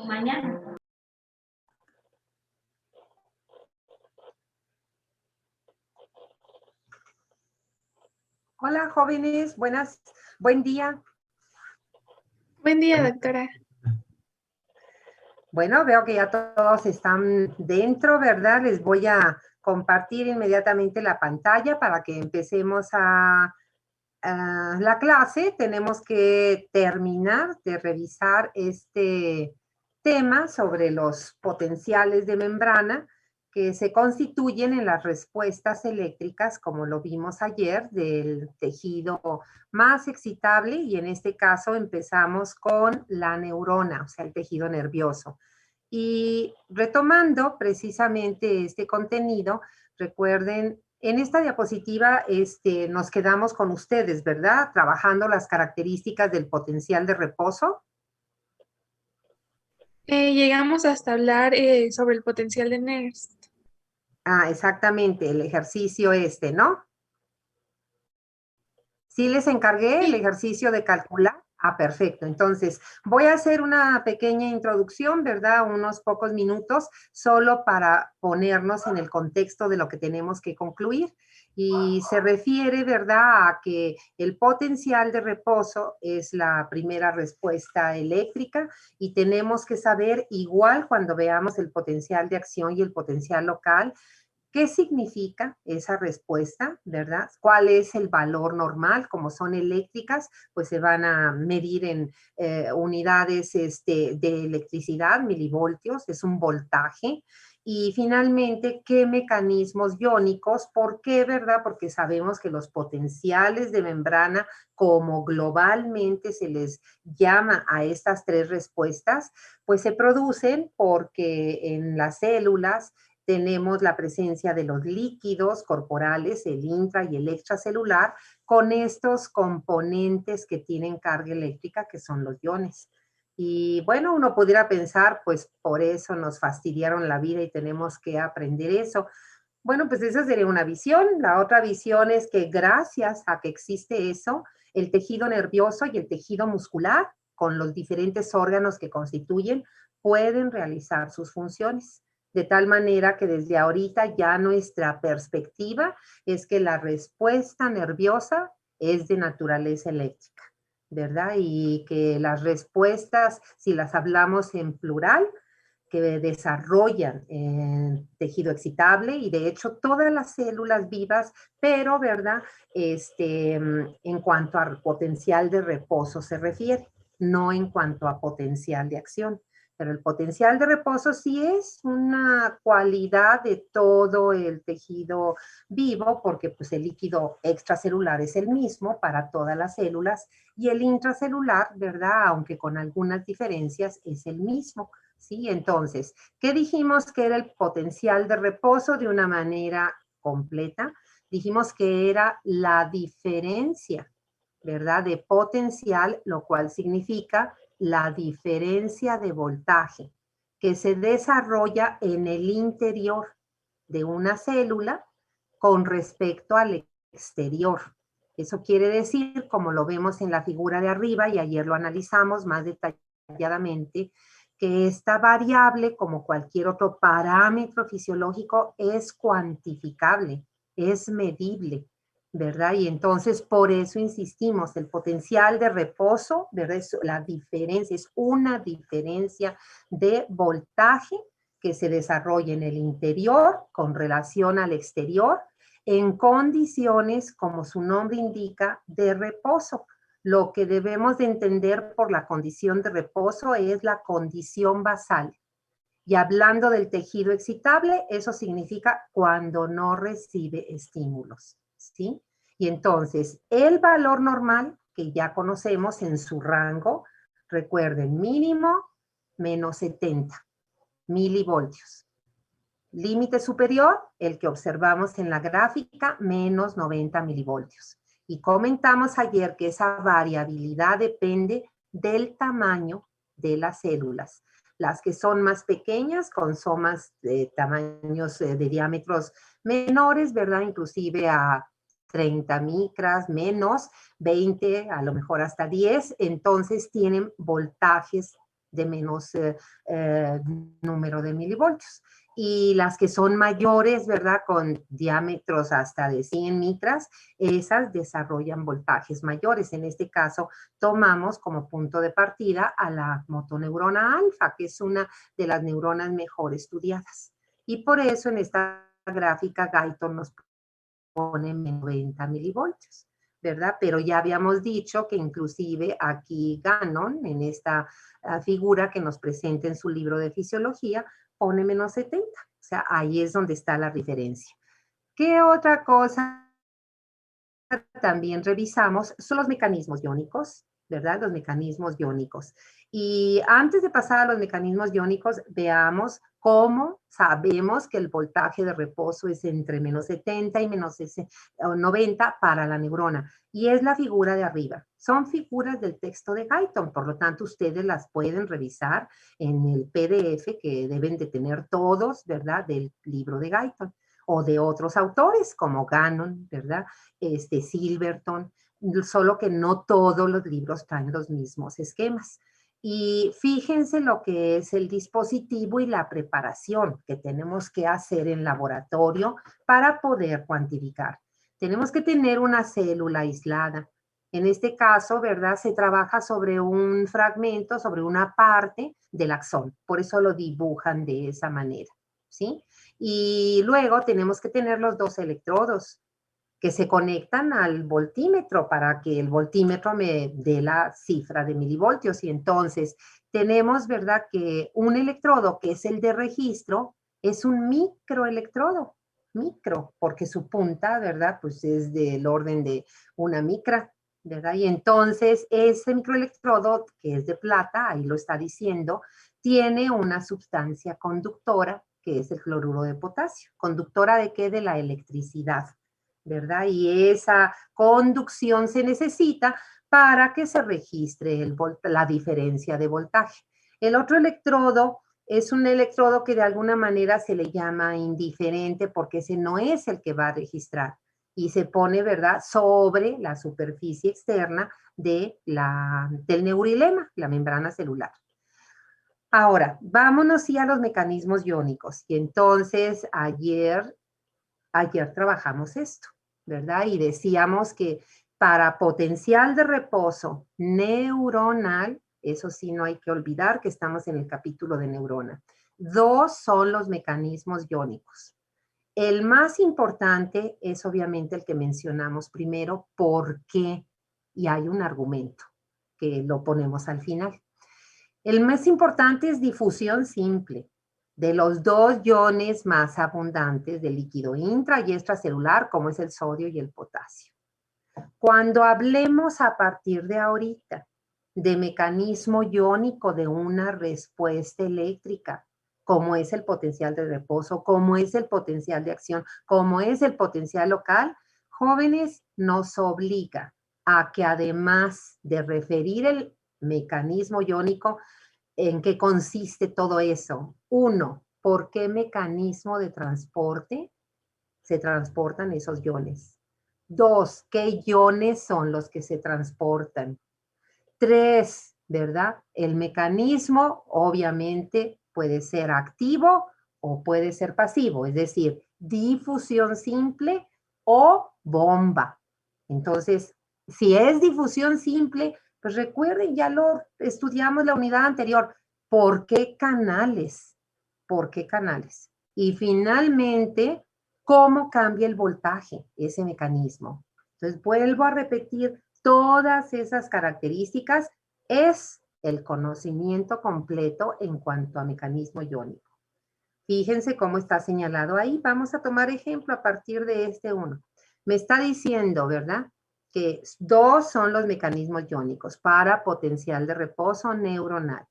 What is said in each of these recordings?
Mañana. Hola, jóvenes, buen día. Buen día, doctora. Bueno, veo que ya todos están dentro, ¿verdad? Les voy a compartir inmediatamente la pantalla para que empecemos la clase. Tenemos que terminar de revisar este tema sobre los potenciales de membrana que se constituyen en las respuestas eléctricas, como lo vimos ayer, del tejido más excitable, y en este caso empezamos con la neurona, o sea, el tejido nervioso. Y retomando precisamente este contenido, recuerden, en esta diapositiva nos quedamos con ustedes, ¿verdad? Trabajando las características del potencial de reposo. Llegamos hasta hablar sobre el potencial de Nernst. Ah, exactamente, el ejercicio ¿no? ¿Sí les encargué el ejercicio de calcular? Ah, perfecto. Entonces, voy a hacer una pequeña introducción, ¿verdad? Unos pocos minutos, solo para ponernos en el contexto de lo que tenemos que concluir. Y se refiere, ¿verdad?, a que el potencial de reposo es la primera respuesta eléctrica y tenemos que saber, igual cuando veamos el potencial de acción y el potencial local, ¿qué significa esa respuesta, verdad? ¿Cuál es el valor normal? Como son eléctricas, pues se van a medir en unidades de electricidad, milivoltios, es un voltaje. Y finalmente, ¿qué mecanismos iónicos? ¿Por qué, verdad? Porque sabemos que los potenciales de membrana, como globalmente se les llama a estas tres respuestas, pues se producen porque en las células tenemos la presencia de los líquidos corporales, el intra y el extracelular, con estos componentes que tienen carga eléctrica, que son los iones. Y bueno, uno pudiera pensar, pues por eso nos fastidiaron la vida y tenemos que aprender eso. Bueno, pues esa sería una visión. La otra visión es que gracias a que existe eso, el tejido nervioso y el tejido muscular, con los diferentes órganos que constituyen, pueden realizar sus funciones. De tal manera que desde ahorita ya nuestra perspectiva es que la respuesta nerviosa es de naturaleza eléctrica, ¿verdad? Y que las respuestas, si las hablamos en plural, que desarrollan tejido excitable, y de hecho todas las células vivas, pero, ¿verdad? En cuanto a potencial de reposo se refiere, no en cuanto a potencial de acción. Pero el potencial de reposo sí es una cualidad de todo el tejido vivo, porque pues el líquido extracelular es el mismo para todas las células, y el intracelular, ¿verdad?, aunque con algunas diferencias, es el mismo. ¿Sí? Entonces, ¿qué dijimos que era el potencial de reposo de una manera completa? Dijimos que era la diferencia, ¿verdad?, de potencial, lo cual significa la diferencia de voltaje que se desarrolla en el interior de una célula con respecto al exterior. Eso quiere decir, como lo vemos en la figura de arriba, y ayer lo analizamos más detalladamente, que esta variable, como cualquier otro parámetro fisiológico, es cuantificable, es medible, ¿verdad? Y entonces por eso insistimos, el potencial de reposo, ¿verdad?, es la diferencia, es una diferencia de voltaje que se desarrolla en el interior con relación al exterior en condiciones, como su nombre indica, de reposo. Lo que debemos de entender por la condición de reposo es la condición basal. Y hablando del tejido excitable, eso significa cuando no recibe estímulos, ¿sí? Y entonces, el valor normal, que ya conocemos en su rango, recuerden, mínimo menos 70 milivoltios. Límite superior, el que observamos en la gráfica, menos 90 milivoltios. Y comentamos ayer que esa variabilidad depende del tamaño de las células. Las que son más pequeñas, con somas de tamaños de diámetros menores, ¿verdad? Inclusive a 30 micras, menos 20, a lo mejor hasta 10, entonces tienen voltajes de menos número de milivoltios. Y las que son mayores, ¿verdad?, con diámetros hasta de 100 micras, esas desarrollan voltajes mayores. En este caso, tomamos como punto de partida a la motoneurona alfa, que es una de las neuronas mejor estudiadas. Y por eso en esta gráfica Guyton nos pone 90 milivoltios. ¿verdad? Pero ya habíamos dicho que inclusive aquí Gannon, en esta figura que nos presenta en su libro de fisiología, pone -70. O sea, ahí es donde está la diferencia. ¿Qué otra cosa también revisamos? Son los mecanismos iónicos, ¿verdad? Los mecanismos iónicos. Y antes de pasar a los mecanismos iónicos, veamos cómo sabemos que el voltaje de reposo es entre -70 y -90 para la neurona. Y es la figura de arriba. Son figuras del texto de Guyton, por lo tanto ustedes las pueden revisar en el PDF que deben de tener todos, ¿verdad? Del libro de Guyton o de otros autores como Gannon, ¿verdad? Silverton, solo que no todos los libros traen los mismos esquemas. Y fíjense lo que es el dispositivo y la preparación que tenemos que hacer en laboratorio para poder cuantificar. Tenemos que tener una célula aislada. En este caso, ¿verdad? Se trabaja sobre un fragmento, sobre una parte del axón. Por eso lo dibujan de esa manera, ¿sí? Y luego tenemos que tener los dos electrodos que se conectan al voltímetro para que el voltímetro me dé la cifra de milivoltios. Y entonces tenemos, ¿verdad?, que un electrodo que es el de registro es un microelectrodo, micro, porque su punta, ¿verdad?, pues es del orden de una micra, ¿verdad? Y entonces ese microelectrodo, que es de plata, ahí lo está diciendo, tiene una sustancia conductora, que es el cloruro de potasio. ¿Conductora de qué? De la electricidad, ¿verdad? Y esa conducción se necesita para que se registre la diferencia de voltaje. El otro electrodo es un electrodo que de alguna manera se le llama indiferente porque ese no es el que va a registrar y se pone, ¿verdad?, sobre la superficie externa del neurilema, la membrana celular. Ahora, vámonos sí a los mecanismos iónicos. Y entonces ayer trabajamos esto, ¿verdad? Y decíamos que para potencial de reposo neuronal, eso sí no hay que olvidar que estamos en el capítulo de neurona. 2 son los mecanismos iónicos. El más importante es obviamente el que mencionamos primero, ¿por qué? Y hay un argumento que lo ponemos al final. El más importante es difusión simple de los 2 iones más abundantes del líquido intra y extracelular, como es el sodio y el potasio. Cuando hablemos a partir de ahorita de mecanismo iónico de una respuesta eléctrica, como es el potencial de reposo, como es el potencial de acción, como es el potencial local, jóvenes, nos obliga a que además de referir el mecanismo iónico, ¿en qué consiste todo eso? 1, ¿por qué mecanismo de transporte se transportan esos iones? 2, ¿qué iones son los que se transportan? 3, ¿verdad? El mecanismo obviamente puede ser activo o puede ser pasivo, es decir, difusión simple o bomba. Entonces, si es difusión simple, pues recuerden, ya lo estudiamos la unidad anterior. ¿Por qué canales? ¿Por qué canales? Y finalmente, ¿cómo cambia el voltaje ese mecanismo? Entonces, vuelvo a repetir todas esas características. Es el conocimiento completo en cuanto a mecanismo iónico. Fíjense cómo está señalado ahí. Vamos a tomar ejemplo a partir de este 1. Me está diciendo, ¿verdad?, que 2 son los mecanismos iónicos para potencial de reposo neuronal.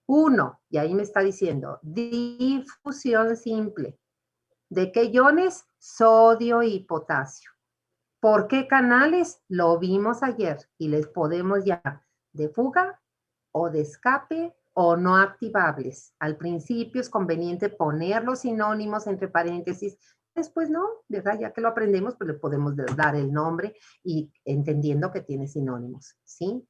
1, y ahí me está diciendo, difusión simple. ¿De qué iones? Sodio y potasio. ¿Por qué canales? Lo vimos ayer y les podemos llamar de fuga o de escape o no activables. Al principio es conveniente poner los sinónimos entre paréntesis, después no, ¿verdad? Ya que lo aprendemos, pues le podemos dar el nombre y entendiendo que tiene sinónimos, ¿sí?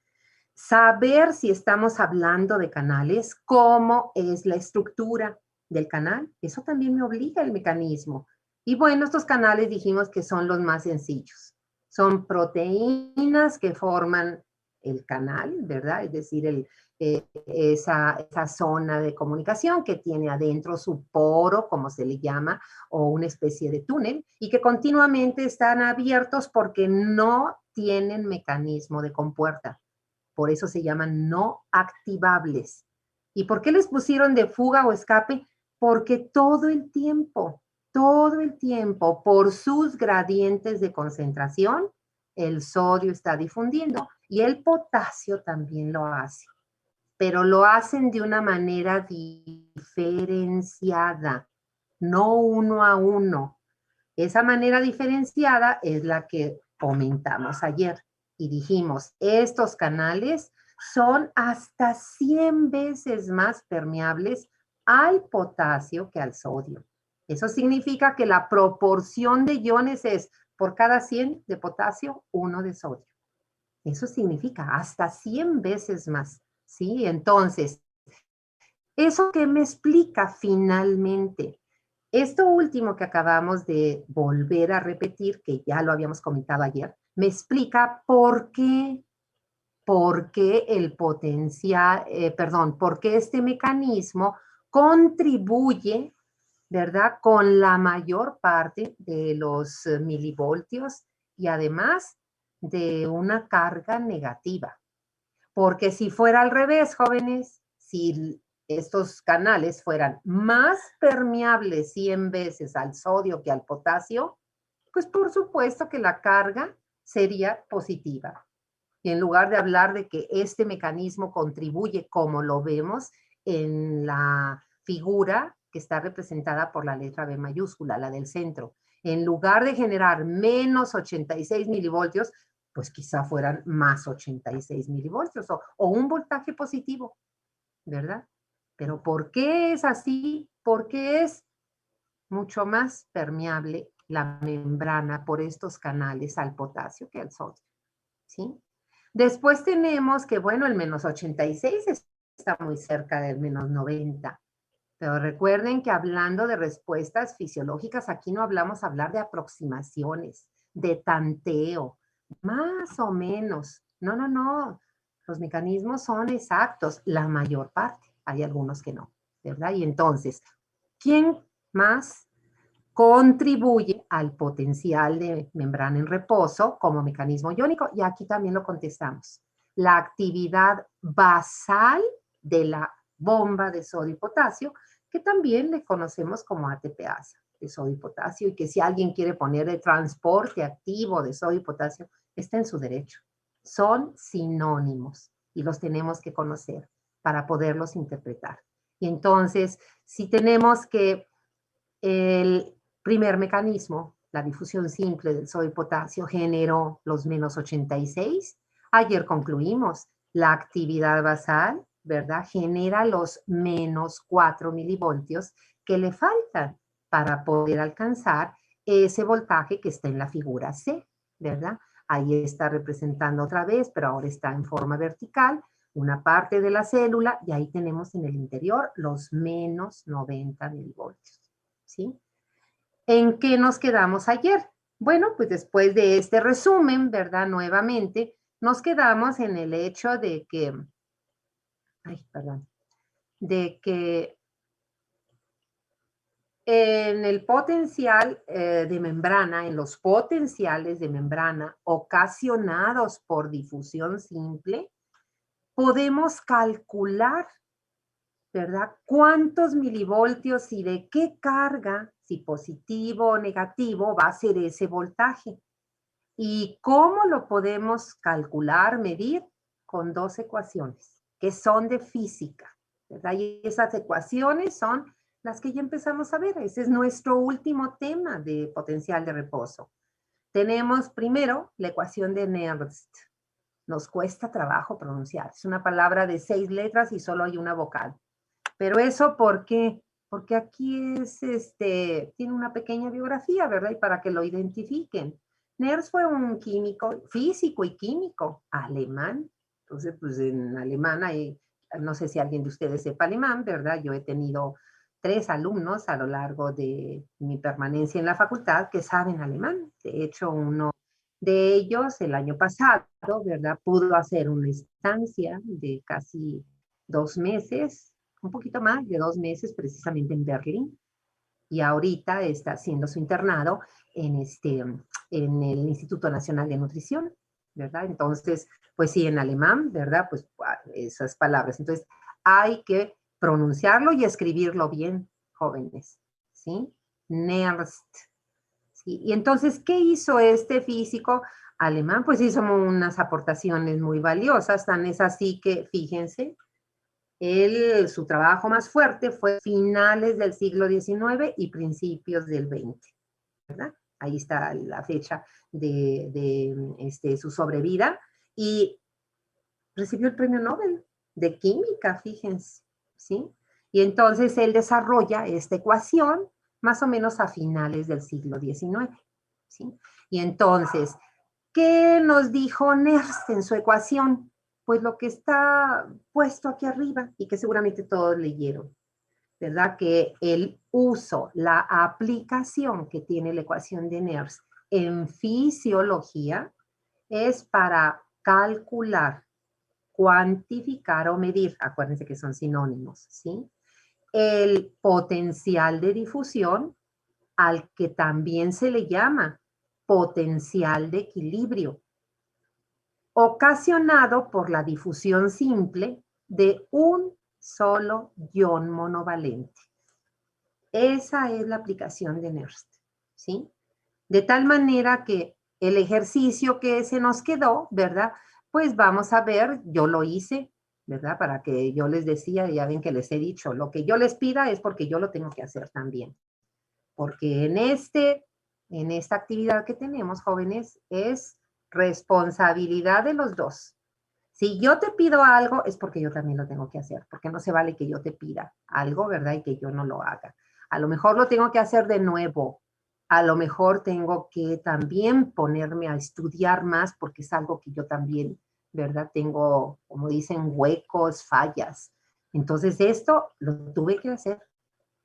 Saber si estamos hablando de canales, cómo es la estructura del canal, eso también me obliga el mecanismo. Y bueno, estos canales dijimos que son los más sencillos. Son proteínas que forman el canal, ¿verdad? Es decir, esa zona de comunicación que tiene adentro su poro, como se le llama, o una especie de túnel, y que continuamente están abiertos porque no tienen mecanismo de compuerta. Por eso se llaman no activables. ¿Y por qué les pusieron de fuga o escape? Porque todo el tiempo, por sus gradientes de concentración, el sodio está difundiendo y el potasio también lo hace, pero lo hacen de una manera diferenciada, no uno a uno. Esa manera diferenciada es la que comentamos ayer y dijimos, estos canales son hasta 100 veces más permeables al potasio que al sodio. Eso significa que la proporción de iones es por cada 100 de potasio, 1 de sodio. Eso significa hasta 100 veces más, ¿sí? Entonces, ¿eso qué me explica finalmente? Esto último que acabamos de volver a repetir, que ya lo habíamos comentado ayer, me explica por qué el potencial, por qué este mecanismo contribuye, ¿verdad? Con la mayor parte de los milivoltios y además de una carga negativa. Porque si fuera al revés, jóvenes, si estos canales fueran más permeables 100 veces al sodio que al potasio, pues por supuesto que la carga sería positiva. Y en lugar de hablar de que este mecanismo contribuye, como lo vemos en la figura que está representada por la letra B mayúscula, la del centro, en lugar de generar menos 86 milivoltios, pues quizá fueran más 86 milivoltios o un voltaje positivo, ¿verdad? Pero ¿por qué es así? Porque es mucho más permeable la membrana por estos canales al potasio que al sodio, ¿sí? Después tenemos que, bueno, el menos 86 está muy cerca del menos 90. Pero recuerden que hablando de respuestas fisiológicas, aquí no hablamos hablar de aproximaciones, de tanteo, más o menos. No, no, no. Los mecanismos son exactos, la mayor parte. Hay algunos que no, ¿verdad? Y entonces, ¿quién más contribuye al potencial de membrana en reposo como mecanismo iónico? Y aquí también lo contestamos. La actividad basal de la bomba de sodio y potasio, que también le conocemos como ATPasa de sodio y potasio, y que si alguien quiere poner el transporte activo de sodio y potasio, está en su derecho. Son sinónimos y los tenemos que conocer para poderlos interpretar. Y entonces, si tenemos que el primer mecanismo, la difusión simple del sodio y potasio, generó los menos 86. Ayer concluimos, la actividad basal, ¿verdad? Genera los menos 4 milivoltios que le faltan para poder alcanzar ese voltaje que está en la figura C, ¿verdad? Ahí está representando otra vez, pero ahora está en forma vertical, una parte de la célula, y ahí tenemos en el interior los menos 90 milivoltios. ¿Sí? ¿En qué nos quedamos ayer? Bueno, pues después de este resumen, ¿verdad? Nuevamente, nos quedamos en el hecho de que, de que en el potencial de membrana, en los potenciales de membrana ocasionados por difusión simple, podemos calcular, ¿verdad? ¿Cuántos milivoltios y de qué carga, si positivo o negativo, va a ser ese voltaje? ¿Y cómo lo podemos calcular, medir? Con dos ecuaciones que son de física, ¿verdad? Y esas ecuaciones son las que ya empezamos a ver. Ese es nuestro último tema de potencial de reposo. Tenemos primero la ecuación de Nernst. Nos cuesta trabajo pronunciar. Es una palabra de 6 letras y solo hay una vocal. Pero eso, ¿por qué? Porque aquí tiene una pequeña biografía, ¿verdad? Y para que lo identifiquen. Nernst fue un químico, físico y químico alemán. Entonces, pues en alemán hay, no sé si alguien de ustedes sepa alemán, ¿verdad? Yo he tenido 3 alumnos a lo largo de mi permanencia en la facultad que saben alemán. De hecho, uno de ellos el año pasado, ¿verdad? Pudo hacer una estancia de casi 2 meses, un poquito más de 2 meses precisamente en Berlín, y ahorita está haciendo su internado en el Instituto Nacional de Nutrición, ¿verdad? Entonces, pues sí, en alemán, ¿verdad? Pues esas palabras. Entonces, hay que pronunciarlo y escribirlo bien, jóvenes, ¿sí? Nerst. ¿Sí? Y entonces, ¿qué hizo este físico alemán? Pues hizo unas aportaciones muy valiosas, tan es así que, fíjense, su trabajo más fuerte fue finales del siglo XIX y principios del XX, ¿verdad? Ahí está la fecha de su sobrevida y recibió el premio Nobel de Química, fíjense, ¿sí? Y entonces él desarrolla esta ecuación más o menos a finales del siglo XIX, ¿sí? Y entonces, ¿qué nos dijo Nernst en su ecuación? Pues lo que está puesto aquí arriba y que seguramente todos leyeron, ¿verdad? Que el uso, la aplicación que tiene la ecuación de Nernst en fisiología es para calcular, cuantificar o medir, acuérdense que son sinónimos, ¿sí? El potencial de difusión, al que también se le llama potencial de equilibrio, ocasionado por la difusión simple de un solo ion monovalente. Esa es la aplicación de Nernst, ¿sí? De tal manera que el ejercicio que se nos quedó, ¿verdad? Pues vamos a ver, yo lo hice, ¿verdad? Para que yo les decía, ya ven que les he dicho, lo que yo les pida es porque yo lo tengo que hacer también. Porque en esta actividad que tenemos, jóvenes, es responsabilidad de los dos. Si yo te pido algo, es porque yo también lo tengo que hacer, porque no se vale que yo te pida algo, ¿verdad? Y que yo no lo haga. A lo mejor lo tengo que hacer de nuevo. A lo mejor tengo que también ponerme a estudiar más porque es algo que yo también, ¿verdad? Tengo, como dicen, huecos, fallas. Entonces esto lo tuve que hacer.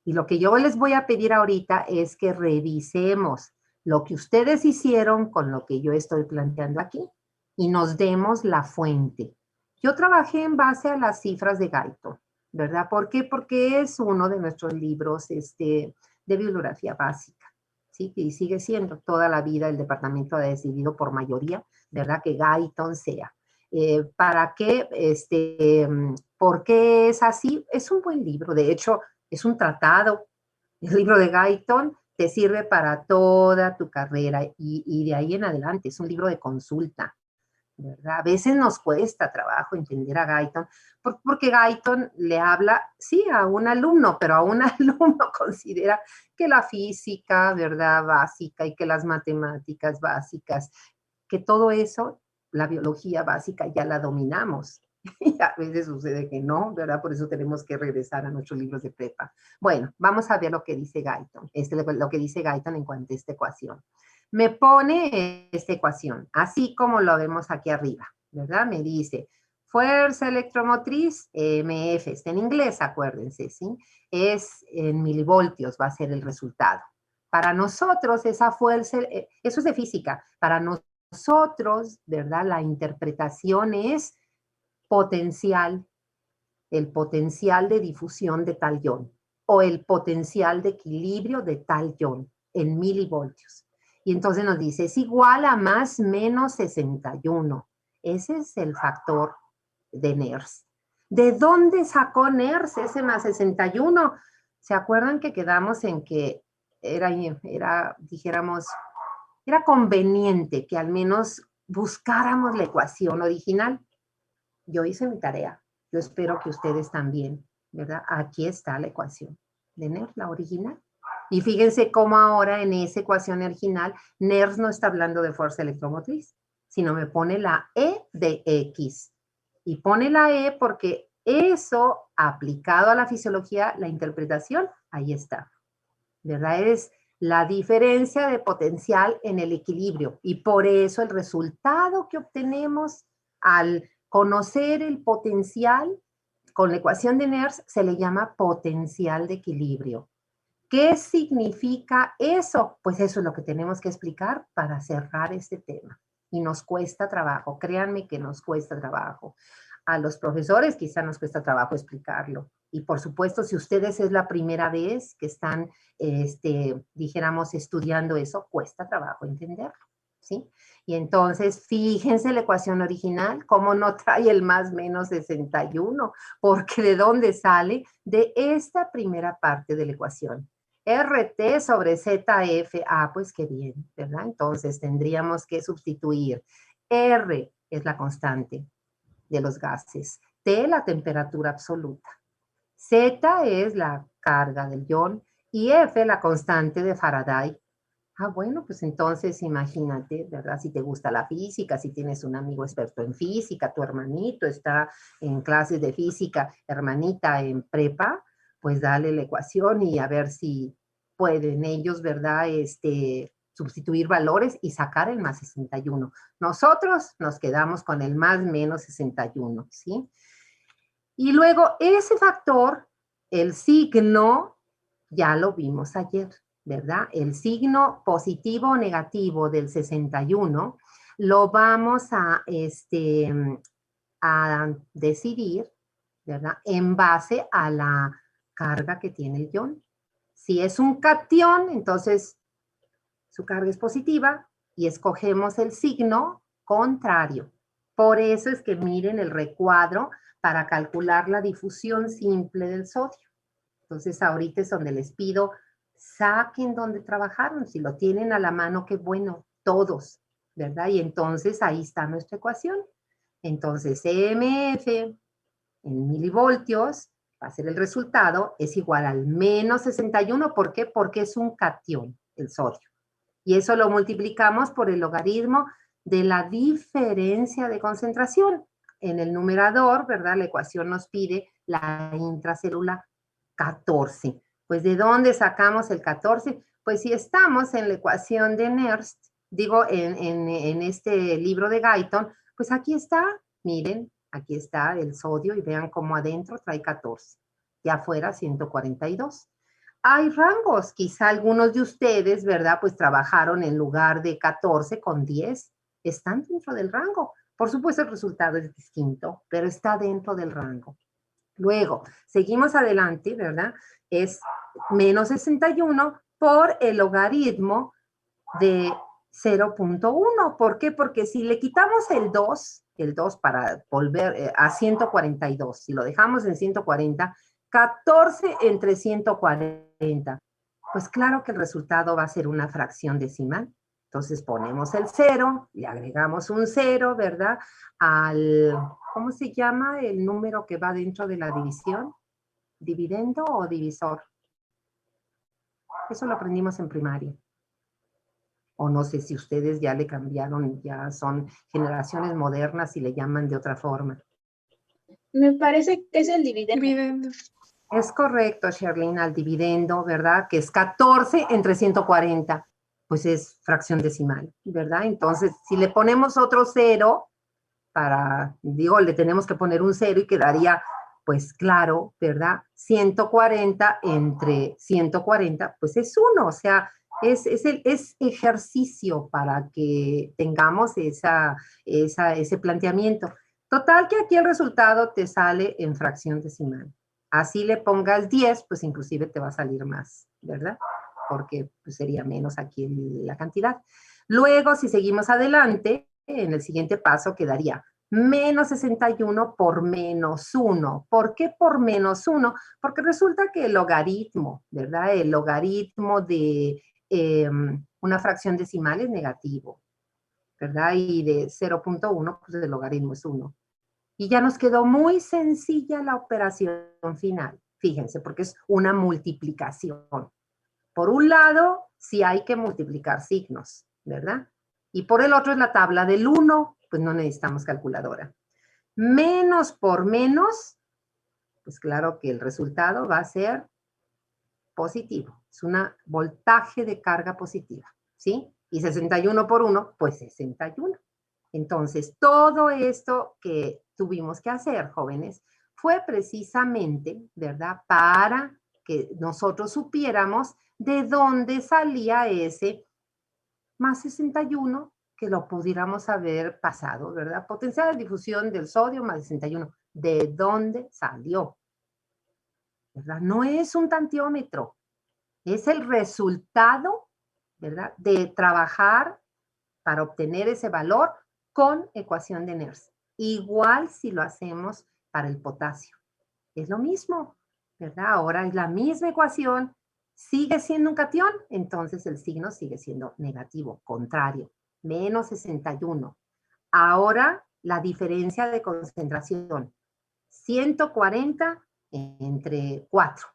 Y lo que yo les voy a pedir ahorita es que revisemos lo que ustedes hicieron con lo que yo estoy planteando aquí y nos demos la fuente. Yo trabajé en base a las cifras de Guyton, ¿verdad? ¿Por qué? Porque es uno de nuestros libros de bibliografía básica, ¿sí? Y sigue siendo toda la vida el departamento ha decidido por mayoría, ¿verdad? Que Guyton sea. ¿Para qué? ¿Por qué es así? Es un buen libro, de hecho, es un tratado. El libro de Guyton te sirve para toda tu carrera y de ahí en adelante. Es un libro de consulta, ¿verdad? A veces nos cuesta trabajo entender a Guyton, porque Guyton le habla, sí, a un alumno, pero a un alumno considera que la física, ¿verdad? Básica y que las matemáticas básicas, que todo eso, la biología básica ya la dominamos. Y a veces sucede que no, ¿verdad? Por eso tenemos que regresar a nuestros libros de prepa. Bueno, vamos a ver lo que dice Guyton, lo que dice Guyton en cuanto a esta ecuación. Me pone esta ecuación, así como lo vemos aquí arriba, ¿verdad? Me dice, fuerza electromotriz, MF, está en inglés, acuérdense, ¿sí? Es en milivoltios, va a ser el resultado. Para nosotros, esa fuerza, eso es de física, para nosotros, ¿verdad? La interpretación es potencial, el potencial de difusión de tal ion o el potencial de equilibrio de tal ion en milivoltios. Y entonces nos dice, es igual a más menos 61. Ese es el factor de Nernst. ¿De dónde sacó Nernst ese más 61? ¿Se acuerdan que quedamos en que dijéramos, era conveniente que al menos buscáramos la ecuación original? Yo hice mi tarea. Yo espero que ustedes también, ¿verdad? Aquí está la ecuación de Nernst, la original. Y fíjense cómo ahora en esa ecuación original, Nernst no está hablando de fuerza electromotriz, sino me pone la E de X. Y pone la E porque eso, aplicado a la fisiología, la interpretación, ahí está, ¿verdad? Es la diferencia de potencial en el equilibrio. Y por eso el resultado que obtenemos al conocer el potencial con la ecuación de Nernst se le llama potencial de equilibrio. ¿Qué significa eso? Pues eso es lo que tenemos que explicar para cerrar este tema. Y nos cuesta trabajo, créanme que nos cuesta trabajo. A los profesores quizá nos cuesta trabajo explicarlo. Y por supuesto, si ustedes es la primera vez que están, dijéramos, estudiando eso, cuesta trabajo entenderlo, ¿sí? Y entonces, fíjense la ecuación original, cómo no trae el más menos 61, porque ¿de dónde sale? De esta primera parte de la ecuación. RT sobre ZF, pues qué bien, ¿verdad? Entonces tendríamos que sustituir. R es la constante de los gases, T la temperatura absoluta, Z es la carga del ion y F la constante de Faraday. Bueno, pues entonces imagínate, ¿verdad? Si te gusta la física, si tienes un amigo experto en física, tu hermanito está en clases de física, hermanita en prepa, pues dale la ecuación y a ver si pueden ellos, ¿verdad? Sustituir valores y sacar el más 61. Nosotros nos quedamos con el más menos 61, ¿sí? Y luego ese factor, el signo, ya lo vimos ayer, ¿verdad? El signo positivo o negativo del 61 lo vamos a decidir, ¿verdad? En base a la carga que tiene el ion. Si es un cation, entonces su carga es positiva y escogemos el signo contrario. Por eso es que miren el recuadro para calcular la difusión simple del sodio. Entonces ahorita es donde les pido, saquen donde trabajaron. Si lo tienen a la mano, qué bueno, todos, ¿verdad? Y entonces ahí está nuestra ecuación. Entonces EMF en milivoltios, va a ser el resultado, es igual al menos 61. ¿Por qué? Porque es un cation, el sodio. Y eso lo multiplicamos por el logaritmo de la diferencia de concentración. En el numerador, ¿verdad? La ecuación nos pide la intracelular 14. Pues, ¿de dónde sacamos el 14? Pues si estamos en la ecuación de Nernst, digo, en este libro de Guyton, pues aquí está, miren, aquí está el sodio y vean cómo adentro trae 14 y afuera 142. Hay rangos, quizá algunos de ustedes, ¿verdad? Pues trabajaron en lugar de 14 con 10, están dentro del rango. Por supuesto el resultado es distinto, pero está dentro del rango. Luego, seguimos adelante, ¿verdad? Es menos 61 por el logaritmo de 0.1. ¿Por qué? Porque si le quitamos el 2 para volver a 142, si lo dejamos en 140, 14 entre 140, pues claro que el resultado va a ser una fracción decimal. Entonces ponemos el 0, le agregamos un 0, ¿verdad? ¿Cómo se llama el número que va dentro de la división? ¿Dividendo o divisor? Eso lo aprendimos en primaria. O no sé si ustedes ya le cambiaron, ya son generaciones modernas y le llaman de otra forma. Me parece que es el dividendo. Dividendo. Es correcto, Sherlyn, al dividendo, ¿verdad? Que es 14 entre 140, pues es fracción decimal, ¿verdad? Entonces, si le ponemos otro 0, le tenemos que poner un 0 y quedaría, pues claro, ¿verdad? 140 entre 140, pues es 1, o sea, es ejercicio para que tengamos ese planteamiento. Total que aquí el resultado te sale en fracción decimal. Así le pongas 10, pues inclusive te va a salir más, ¿verdad? Porque pues, sería menos aquí la cantidad. Luego, si seguimos adelante, en el siguiente paso quedaría menos 61 por menos 1. ¿Por qué por menos 1? Porque resulta que el logaritmo, ¿verdad? El logaritmo de una fracción decimal es negativo, ¿verdad? Y de 0.1, pues el logaritmo es 1. Y ya nos quedó muy sencilla la operación final. Fíjense, porque es una multiplicación. Por un lado, sí hay que multiplicar signos, ¿verdad? Y por el otro es la tabla del 1, pues no necesitamos calculadora. Menos por menos, pues claro que el resultado va a ser positivo. Es un voltaje de carga positiva, ¿sí? Y 61 por 1, pues 61. Entonces, todo esto que tuvimos que hacer, jóvenes, fue precisamente, ¿verdad? Para que nosotros supiéramos de dónde salía ese más 61 que lo pudiéramos haber pasado, ¿verdad? Potencial de difusión del sodio más 61. ¿De dónde salió? ¿Verdad? No es un tantiómetro, es el resultado, ¿verdad?, de trabajar para obtener ese valor con ecuación de Nernst. Igual si lo hacemos para el potasio. Es lo mismo, ¿verdad? Ahora es la misma ecuación, sigue siendo un catión, entonces el signo sigue siendo negativo, contrario, menos 61. Ahora la diferencia de concentración, 140 entre 4.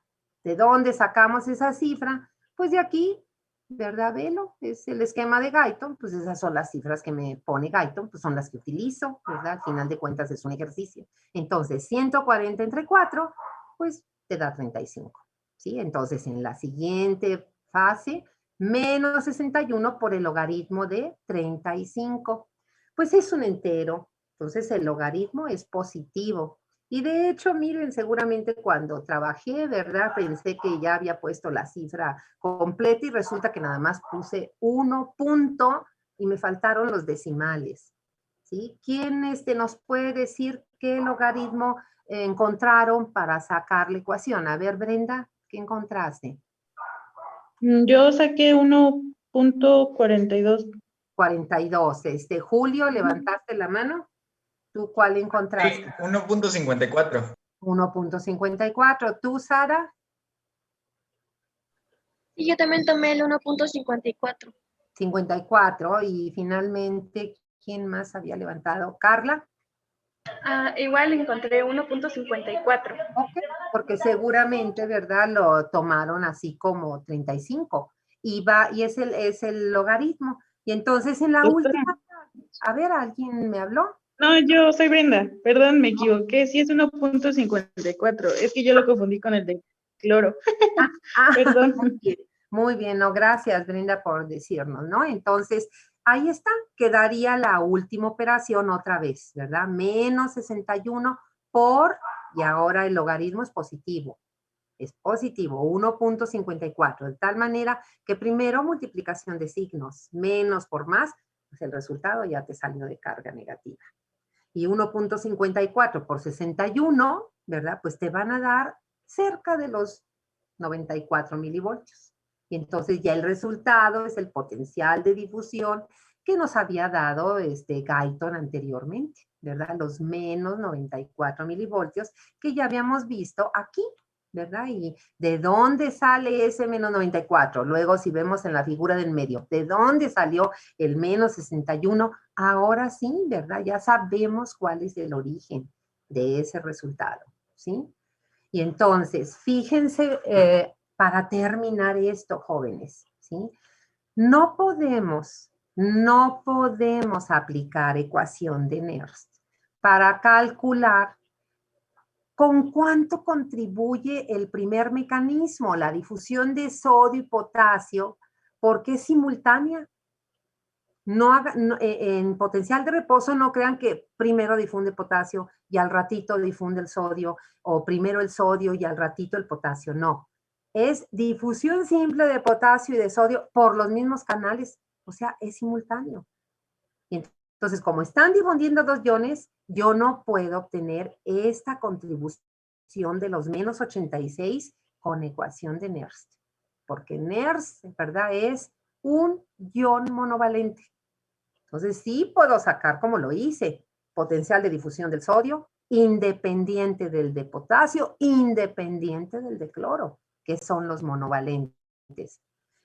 ¿De dónde sacamos esa cifra? Pues de aquí, ¿verdad, Velo? Es el esquema de Guyton, pues esas son las cifras que me pone Guyton, pues son las que utilizo, ¿verdad? Al final de cuentas es un ejercicio. Entonces, 140 entre 4, pues te da 35, ¿sí? Entonces, en la siguiente fase, menos 61 por el logaritmo de 35. Pues es un entero, entonces el logaritmo es positivo. Y de hecho, miren, seguramente cuando trabajé, ¿verdad? Pensé que ya había puesto la cifra completa y resulta que nada más puse 1 punto y me faltaron los decimales, ¿sí? ¿Quién nos puede decir qué logaritmo encontraron para sacar la ecuación? A ver, Brenda, ¿qué encontraste? Yo saqué 1.42. 42. Julio, ¿levantaste la mano? ¿Tú cuál encontraste? Sí, 1.54. 1.54. ¿Tú, Sara? Y yo también tomé el 1.54. 54. Y finalmente, ¿quién más había levantado? ¿Carla? Igual encontré 1.54. Ok, porque seguramente, ¿verdad? Lo tomaron así como 35. Y es el logaritmo. Y entonces en la Doctora. última, a ver, ¿alguien me habló? No, yo soy Brenda. Perdón, me equivoqué. Sí es 1.54. Es que yo lo confundí con el de cloro. Perdón. Muy bien, no, gracias Brenda por decirnos, ¿no? Entonces, ahí está, quedaría la última operación otra vez, ¿verdad? Menos 61 por, y ahora el logaritmo es positivo 1.54, de tal manera que primero multiplicación de signos, menos por más, pues el resultado ya te salió de carga negativa. Y 1.54 por 61, ¿verdad? Pues te van a dar cerca de los 94 milivoltios. Y entonces ya el resultado es el potencial de difusión que nos había dado Guyton anteriormente, ¿verdad? Los menos 94 milivoltios que ya habíamos visto aquí, ¿verdad? ¿Y de dónde sale ese menos 94? Luego, si vemos en la figura del medio, ¿de dónde salió el menos 61? Ahora sí, ¿verdad? Ya sabemos cuál es el origen de ese resultado, ¿sí? Y entonces, fíjense, para terminar esto, jóvenes, ¿sí? No podemos aplicar ecuación de Nernst para calcular con cuánto contribuye el primer mecanismo, la difusión de sodio y potasio, porque es simultánea. En potencial de reposo no crean que primero difunde potasio y al ratito difunde el sodio, o primero el sodio y al ratito el potasio. No, es difusión simple de potasio y de sodio por los mismos canales, o sea, es simultáneo. Y entonces, como están difundiendo dos iones, yo no puedo obtener esta contribución de los menos 86 con ecuación de Nernst, porque Nernst, ¿verdad?, es un ion monovalente. Entonces sí puedo sacar, como lo hice, potencial de difusión del sodio, independiente del de potasio, independiente del de cloro, que son los monovalentes.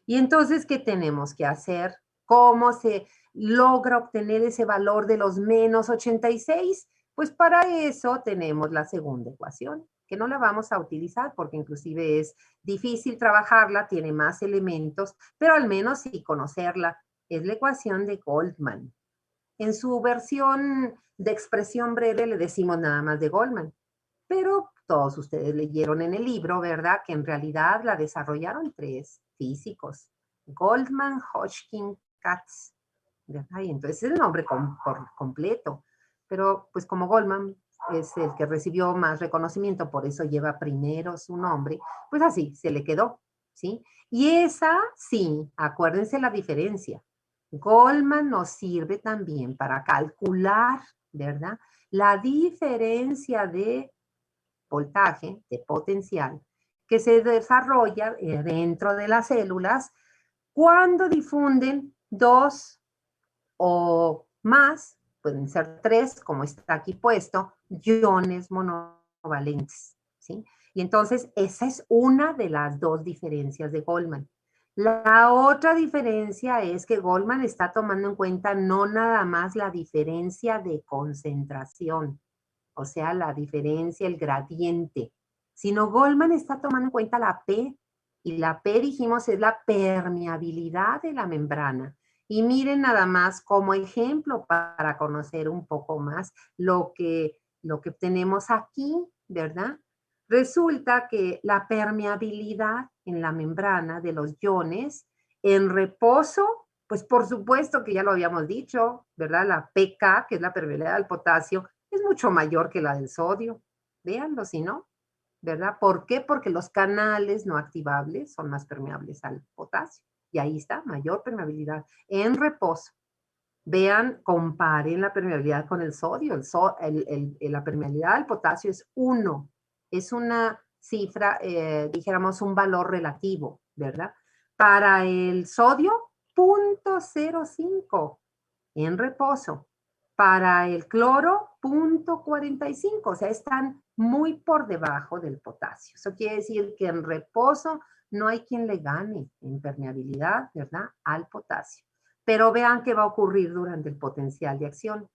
Y entonces, ¿qué tenemos que hacer? ¿Cómo se logra obtener ese valor de los menos 86? Pues para eso tenemos la segunda ecuación, que no la vamos a utilizar porque inclusive es difícil trabajarla, tiene más elementos, pero al menos sí conocerla. Es la ecuación de Goldman. En su versión de expresión breve le decimos nada más de Goldman, pero todos ustedes leyeron en el libro, ¿verdad?, que en realidad la desarrollaron 3 físicos, Goldman, Hodgkin, Katz, ¿verdad? Y entonces es el nombre por completo, pero pues como Goldman es el que recibió más reconocimiento, por eso lleva primero su nombre, pues así se le quedó, ¿sí? Y esa, sí, acuérdense la diferencia. Goldman nos sirve también para calcular, ¿verdad?, la diferencia de voltaje, de potencial, que se desarrolla dentro de las células cuando difunden 2 o más, pueden ser 3, como está aquí puesto, iones monovalentes, ¿sí? Y entonces esa es una de las 2 diferencias de Goldman. La otra diferencia es que Goldman está tomando en cuenta no nada más la diferencia de concentración, o sea, la diferencia, el gradiente, sino Goldman está tomando en cuenta la P, y la P, dijimos, es la permeabilidad de la membrana. Y miren nada más como ejemplo para conocer un poco más lo que tenemos aquí, ¿verdad? Resulta que la permeabilidad en la membrana de los iones en reposo, pues por supuesto que ya lo habíamos dicho, ¿verdad? La pK, que es la permeabilidad del potasio, es mucho mayor que la del sodio. Véanlo, si no, ¿verdad? ¿Por qué? Porque los canales no activables son más permeables al potasio. Y ahí está, mayor permeabilidad en reposo. Vean, comparen la permeabilidad con el sodio. La permeabilidad del potasio es 1. Es una cifra, dijéramos, un valor relativo, ¿verdad? Para el sodio, 0.05 en reposo. Para el cloro, 0.45. O sea, están muy por debajo del potasio. Eso quiere decir que en reposo no hay quien le gane en permeabilidad, ¿verdad? Al potasio. Pero vean qué va a ocurrir durante el potencial de acción.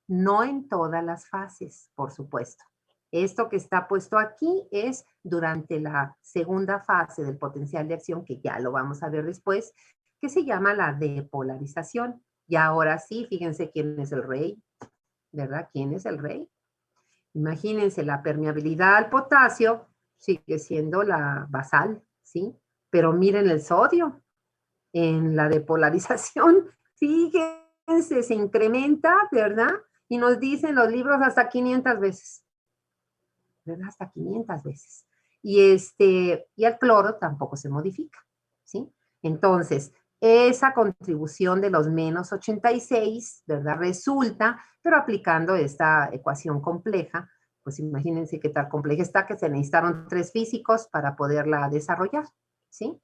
No en todas las fases, por supuesto. Esto que está puesto aquí es durante la segunda fase del potencial de acción, que ya lo vamos a ver después, que se llama la depolarización. Y ahora sí, fíjense quién es el rey, ¿verdad? ¿Quién es el rey? Imagínense, la permeabilidad al potasio sigue siendo la basal, ¿sí? Pero miren el sodio. En la depolarización, fíjense, se incrementa, ¿verdad? Y nos dicen los libros hasta 500 veces, ¿verdad? Hasta 500 veces. Y el cloro tampoco se modifica, ¿sí? Entonces, esa contribución de los menos 86, ¿verdad? Resulta, pero aplicando esta ecuación compleja, pues imagínense qué tan compleja está, que se necesitaron 3 físicos para poderla desarrollar, ¿sí?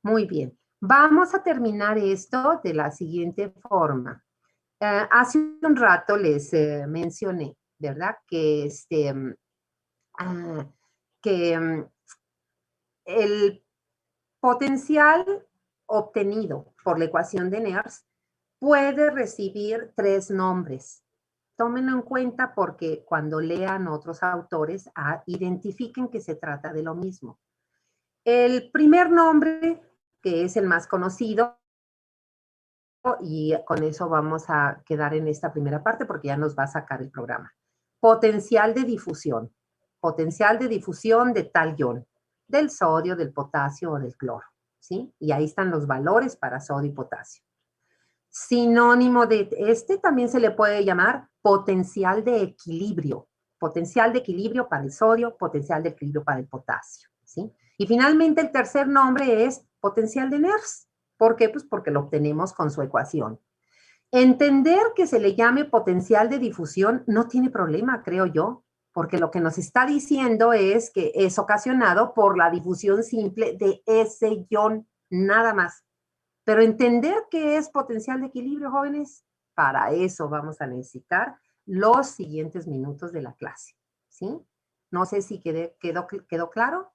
Muy bien. Vamos a terminar esto de la siguiente forma. Hace un rato les mencioné, ¿verdad? Que, el potencial obtenido por la ecuación de Nernst puede recibir 3 nombres. Tómenlo en cuenta porque cuando lean otros autores, identifiquen que se trata de lo mismo. El primer nombre, que es el más conocido, y con eso vamos a quedar en esta primera parte porque ya nos va a sacar el programa. Potencial de difusión. Potencial de difusión de tal ion, del sodio, del potasio o del cloro, ¿sí? Y ahí están los valores para sodio y potasio. Sinónimo de también se le puede llamar potencial de equilibrio. Potencial de equilibrio para el sodio, potencial de equilibrio para el potasio, ¿sí? Y finalmente el tercer nombre es potencial de Nernst. ¿Por qué? Pues porque lo obtenemos con su ecuación. Entender que se le llame potencial de difusión no tiene problema, creo yo, porque lo que nos está diciendo es que es ocasionado por la difusión simple de ese ion, nada más. Pero entender qué es potencial de equilibrio, jóvenes, para eso vamos a necesitar los siguientes minutos de la clase, ¿sí? No sé si quedó claro.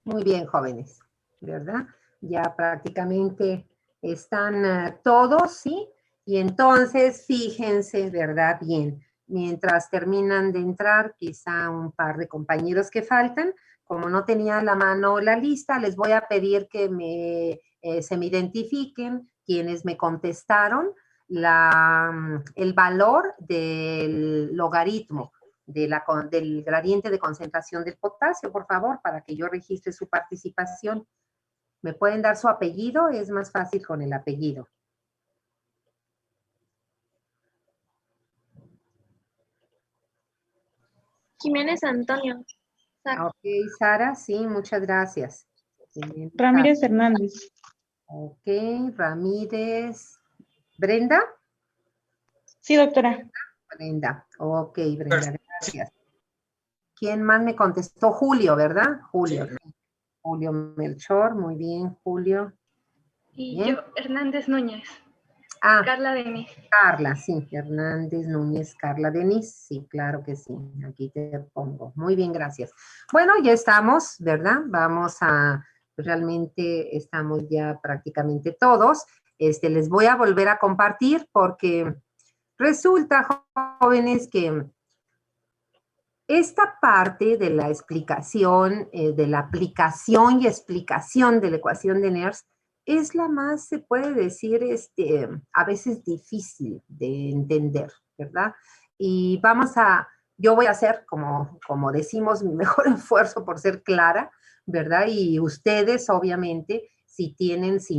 Muy bien, jóvenes, ¿verdad? Ya prácticamente están todos, ¿sí? Y entonces, fíjense, ¿verdad? Bien, mientras terminan de entrar, quizá un par de compañeros que faltan, como no tenía a la mano la lista, les voy a pedir que se me identifiquen quienes me contestaron el valor del logaritmo del gradiente de concentración del potasio, por favor, para que yo registre su participación. ¿Me pueden dar su apellido? Es más fácil con el apellido. Jiménez Antonio. Sara. Ok, Sara, sí, muchas gracias. Ramírez Hernández. Ok, Ramírez. ¿Brenda? Sí, doctora. Brenda, ok, Brenda, gracias. ¿Quién más me contestó? Julio, ¿verdad? Julio. Sí. Julio Melchor, muy bien, Julio. Y Bien. yo, Hernández Núñez. Ah, Carla Denis. Carla, sí, Hernández Núñez, Carla Denis, sí, claro que sí, aquí te pongo. Muy bien, gracias. Bueno, ya estamos, ¿verdad? Realmente estamos ya prácticamente todos. Les voy a volver a compartir porque resulta, jóvenes, que esta parte de la explicación, de la aplicación y explicación de la ecuación de Nernst es la más, se puede decir, a veces difícil de entender, ¿verdad? Y yo voy a hacer, como decimos, mi mejor esfuerzo por ser clara, ¿verdad? Y ustedes, obviamente, si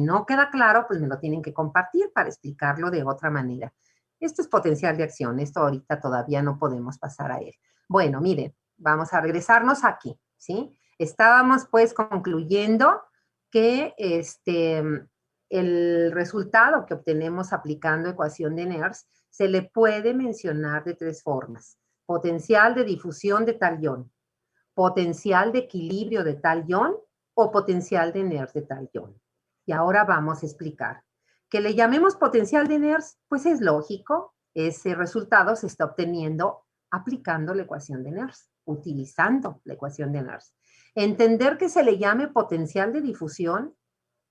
no queda claro, pues me lo tienen que compartir para explicarlo de otra manera. Esto es potencial de acción, esto ahorita todavía no podemos pasar a él. Bueno, miren, vamos a regresarnos aquí, ¿sí? Estábamos pues concluyendo que el resultado que obtenemos aplicando ecuación de Nernst se le puede mencionar de tres formas. Potencial de difusión de tal ion, potencial de equilibrio de tal ion o potencial de Nernst de tal ion. Y ahora vamos a explicar. Que le llamemos potencial de Nernst, pues es lógico, ese resultado se está obteniendo aplicando la ecuación de Nernst, utilizando la ecuación de Nernst. Entender que se le llame potencial de difusión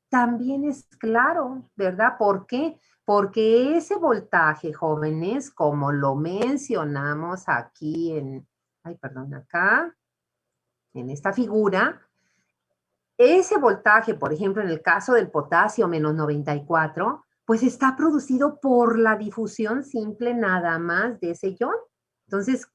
también es claro, ¿verdad? ¿Por qué? Porque ese voltaje, jóvenes, como lo mencionamos aquí acá, en esta figura, ese voltaje, por ejemplo, en el caso del potasio menos 94, pues está producido por la difusión simple nada más de ese ion. Entonces,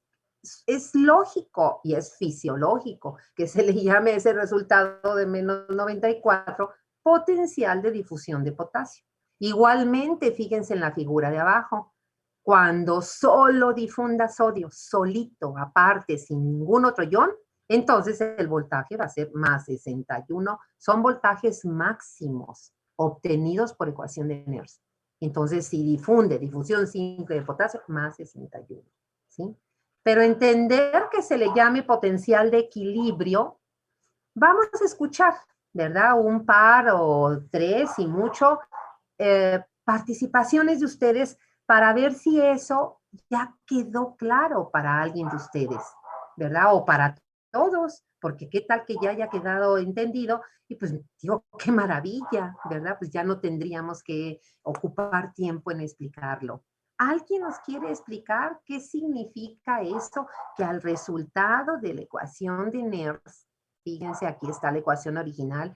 es lógico y es fisiológico que se le llame ese resultado de menos 94 potencial de difusión de potasio. Igualmente, fíjense en la figura de abajo, cuando solo difunda sodio, solito, aparte, sin ningún otro ion, entonces el voltaje va a ser más 61. Son voltajes máximos obtenidos por ecuación de Nernst. Entonces, si difusión simple de potasio, más 61. ¿Sí? Pero entender que se le llame potencial de equilibrio, vamos a escuchar, ¿verdad? Un par o tres y mucho participaciones de ustedes para ver si eso ya quedó claro para alguien de ustedes, ¿verdad? O para todos, porque qué tal que ya haya quedado entendido y pues digo, qué maravilla, ¿verdad? Pues ya no tendríamos que ocupar tiempo en explicarlo. ¿Alguien nos quiere explicar qué significa eso? Que al resultado de la ecuación de Nernst, fíjense, aquí está la ecuación original,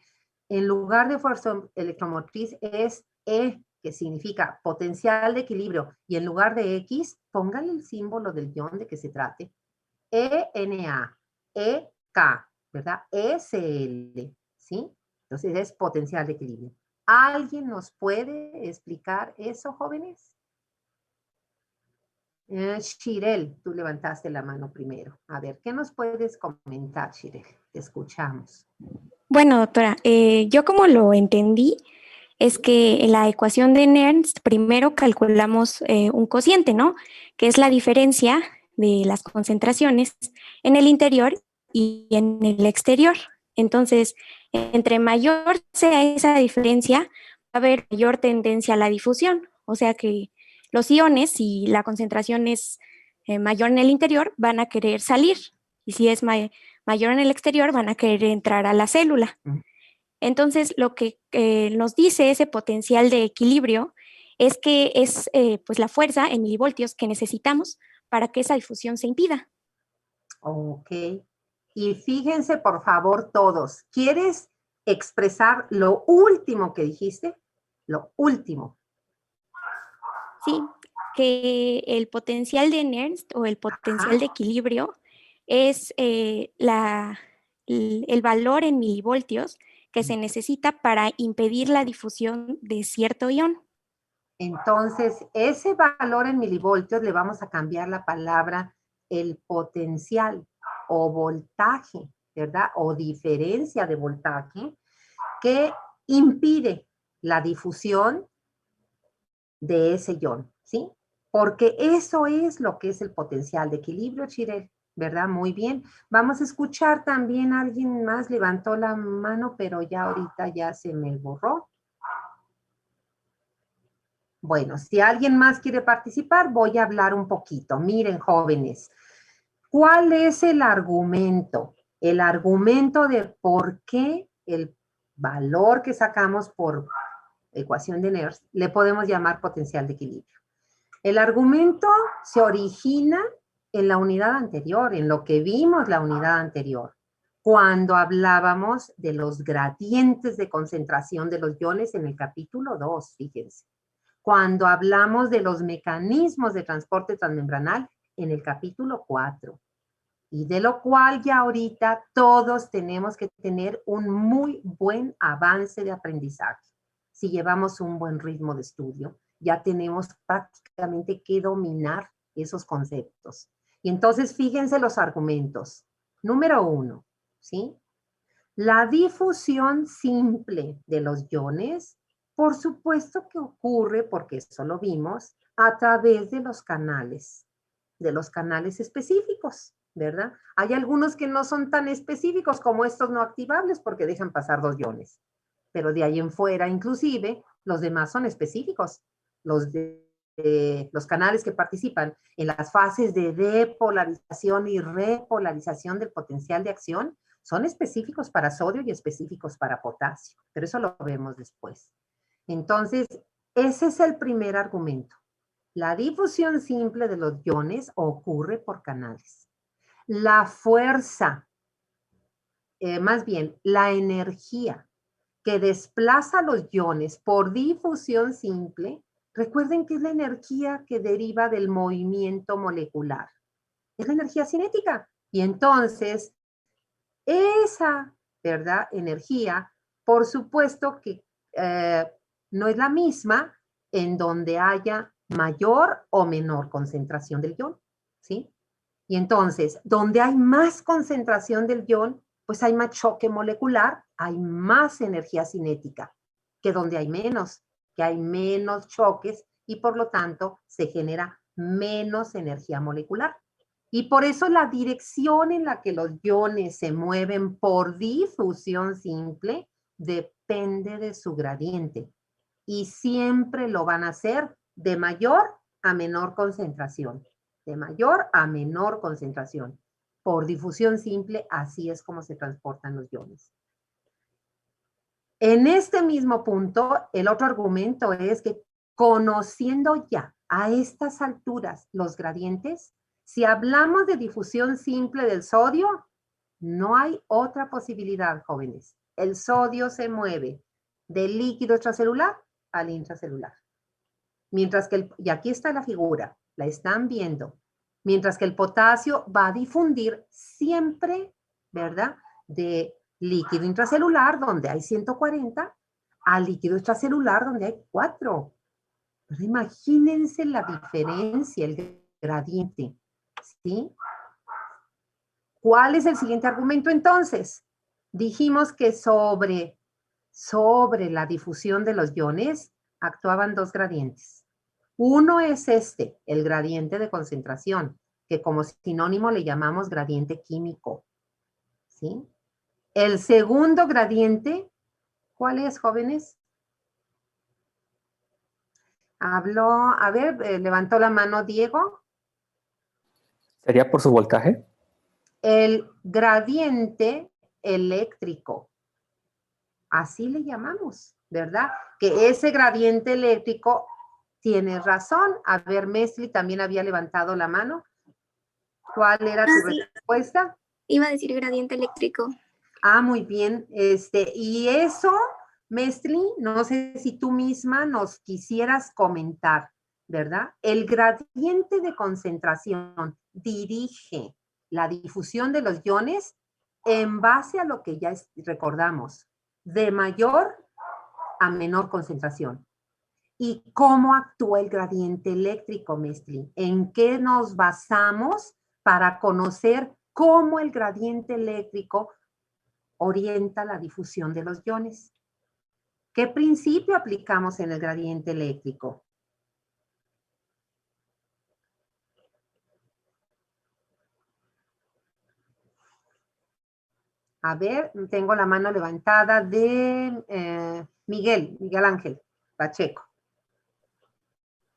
en lugar de fuerza electromotriz es E, que significa potencial de equilibrio, y en lugar de X, póngale el símbolo del ion de que se trate. ENA, EK, ¿verdad? SL, ¿sí? Entonces es potencial de equilibrio. ¿Alguien nos puede explicar eso, jóvenes? Shirel, tú levantaste la mano primero. A ver, ¿qué nos puedes comentar, Shirel? Te escuchamos. Bueno, doctora, yo como lo entendí, es que en la ecuación de Nernst primero calculamos un cociente, ¿no? Que es la diferencia de las concentraciones en el interior y en el exterior. Entonces, entre mayor sea esa diferencia, va a haber mayor tendencia a la difusión. O sea que los iones, si la concentración es mayor en el interior, van a querer salir. Y si es mayor en el exterior, van a querer entrar a la célula. Entonces, lo que nos dice ese potencial de equilibrio es que es pues la fuerza en milivoltios que necesitamos para que esa difusión se impida. Ok. Y fíjense, por favor, todos. ¿Quieres expresar lo último que dijiste? Lo último. Sí, que el potencial de Nernst o el potencial de equilibrio es el valor en milivoltios que se necesita para impedir la difusión de cierto ion. Entonces, ese valor en milivoltios le vamos a cambiar la palabra el potencial o voltaje, ¿verdad? O diferencia de voltaje que impide la difusión de ese ion, ¿sí? Porque eso es lo que es el potencial de equilibrio, Chirel, ¿verdad? Muy bien. Vamos a escuchar también, alguien más levantó la mano, pero ya ahorita ya se me borró. Bueno, si alguien más quiere participar, voy a hablar un poquito. Miren, jóvenes, ¿cuál es el argumento? El argumento de por qué el valor que sacamos por ecuación de Nernst le podemos llamar potencial de equilibrio. El argumento se origina en la unidad anterior, en lo que vimos la unidad anterior, cuando hablábamos de los gradientes de concentración de los iones en el capítulo 2, fíjense. Cuando hablamos de los mecanismos de transporte transmembranal en el capítulo 4. Y de lo cual ya ahorita todos tenemos que tener un muy buen avance de aprendizaje. Si llevamos un buen ritmo de estudio, ya tenemos prácticamente que dominar esos conceptos. Y entonces fíjense los argumentos. Número 1, ¿sí? La difusión simple de los iones, por supuesto que ocurre, porque eso lo vimos, a través de los canales específicos, ¿verdad? Hay algunos que no son tan específicos como estos no activables porque dejan pasar 2 iones. Pero de ahí en fuera, inclusive, los demás son específicos. Los canales que participan en las fases de depolarización y repolarización del potencial de acción son específicos para sodio y específicos para potasio. Pero eso lo vemos después. Entonces, ese es el primer argumento. La difusión simple de los iones ocurre por canales. La fuerza, más bien, la energía que desplaza los iones por difusión simple, recuerden que es la energía que deriva del movimiento molecular. Es la energía cinética. Y entonces, esa, ¿verdad?, energía, por supuesto que no es la misma en donde haya mayor o menor concentración del ion, ¿sí? Y entonces, donde hay más concentración del ion, pues hay más choque molecular, hay más energía cinética, que donde hay menos, que hay menos choques y por lo tanto se genera menos energía molecular. Y por eso la dirección en la que los iones se mueven por difusión simple depende de su gradiente. Y siempre lo van a hacer de mayor a menor concentración. De mayor a menor concentración. Por difusión simple, así es como se transportan los iones. En este mismo punto, el otro argumento es que conociendo ya a estas alturas los gradientes, si hablamos de difusión simple del sodio, no hay otra posibilidad, jóvenes. El sodio se mueve del líquido extracelular al intracelular. Mientras que y aquí está la figura, la están viendo. Mientras que el potasio va a difundir siempre, ¿verdad?, de líquido intracelular, donde hay 140, a líquido extracelular, donde hay 4. Pero imagínense la diferencia, el gradiente, ¿sí? ¿Cuál es el siguiente argumento entonces? Dijimos que sobre la difusión de los iones actuaban 2 gradientes. Uno es el gradiente de concentración, que como sinónimo le llamamos gradiente químico, ¿sí? El segundo gradiente, ¿cuál es, jóvenes? Habló, a ver, levantó la mano Diego. ¿Sería por su voltaje? El gradiente eléctrico, así le llamamos, ¿verdad? Que ese gradiente eléctrico Tienes razón. A ver, Mesli también había levantado la mano. ¿Cuál era tu respuesta? Iba a decir gradiente eléctrico. Ah, muy bien. Y eso, Mesli, no sé si tú misma nos quisieras comentar, ¿verdad? El gradiente de concentración dirige la difusión de los iones en base a lo que ya recordamos, de mayor a menor concentración. ¿Y cómo actúa el gradiente eléctrico, Mesli? ¿En qué nos basamos para conocer cómo el gradiente eléctrico orienta la difusión de los iones? ¿Qué principio aplicamos en el gradiente eléctrico? A ver, tengo la mano levantada de Miguel Ángel Pacheco.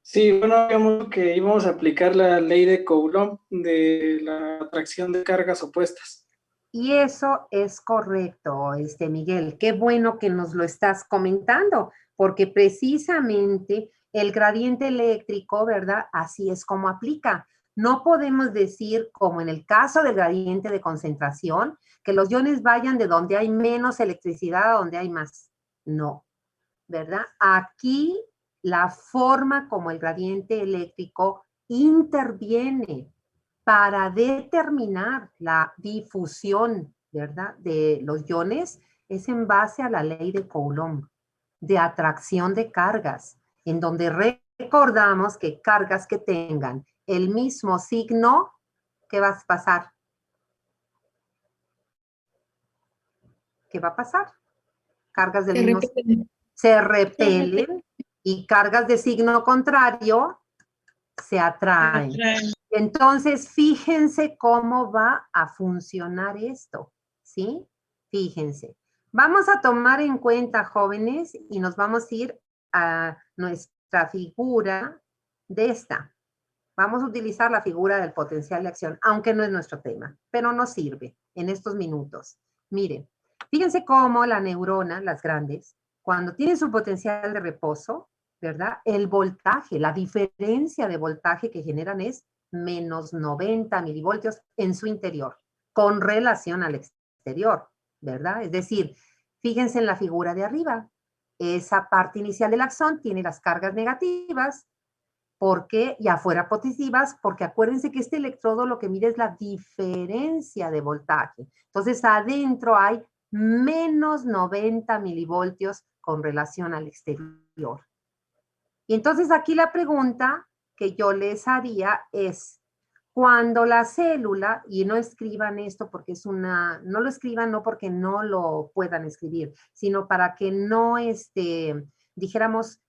Sí, bueno, habíamos que íbamos a aplicar la ley de Coulomb de la atracción de cargas opuestas. Y eso es correcto, Miguel. Qué bueno que nos lo estás comentando, porque precisamente el gradiente eléctrico, ¿verdad? Así es como aplica. No podemos decir, como en el caso del gradiente de concentración, que los iones vayan de donde hay menos electricidad a donde hay más. No, ¿verdad? Aquí la forma como el gradiente eléctrico interviene para determinar la difusión, ¿verdad?, de los iones es en base a la ley de Coulomb, de atracción de cargas, en donde recordamos que cargas que tengan el mismo signo, ¿qué va a pasar? ¿Qué va a pasar? Cargas del mismo signo se repelen y cargas de signo contrario se atraen. Entonces, fíjense cómo va a funcionar esto, ¿sí? Fíjense. Vamos a tomar en cuenta, jóvenes, y nos vamos a ir a nuestra figura de esta. Vamos a utilizar la figura del potencial de acción, aunque no es nuestro tema, pero nos sirve en estos minutos. Miren, fíjense cómo la neurona, las grandes, cuando tienen su potencial de reposo, ¿verdad? El voltaje, la diferencia de voltaje que generan es menos 90 milivoltios en su interior, con relación al exterior, ¿verdad? Es decir, fíjense en la figura de arriba. Esa parte inicial del axón tiene las cargas negativas, porque, y afuera positivas, porque acuérdense que este electrodo lo que mide es la diferencia de voltaje. Entonces, adentro hay menos 90 milivoltios con relación al exterior. Y entonces aquí la pregunta que yo les haría es, cuando la célula, y no escriban esto porque es una, no lo escriban no porque no lo puedan escribir, sino para que no, dijéramos,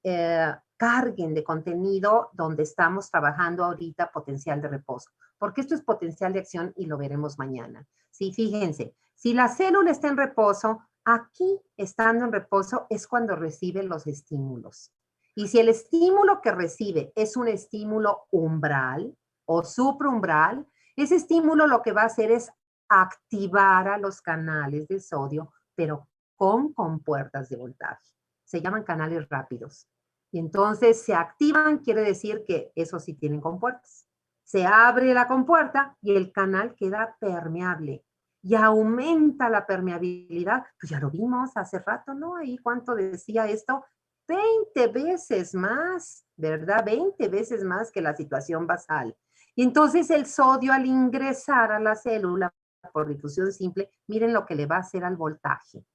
carguen de contenido donde estamos trabajando ahorita potencial de reposo, porque esto es potencial de acción y lo veremos mañana. Sí, fíjense, si la célula está en reposo, aquí estando en reposo es cuando recibe los estímulos. Y si el estímulo que recibe es un estímulo umbral o supraumbral, ese estímulo lo que va a hacer es activar a los canales de sodio, pero con compuertas de voltaje. Se llaman canales rápidos. Y entonces se activan, quiere decir que eso sí tienen compuertas. Se abre la compuerta y el canal queda permeable. Y aumenta la permeabilidad. Pues ya lo vimos hace rato, ¿no? Ahí cuánto decía esto. 20 veces más, ¿verdad? 20 veces más que la situación basal. Y entonces el sodio al ingresar a la célula por difusión simple, miren lo que le va a hacer al voltaje.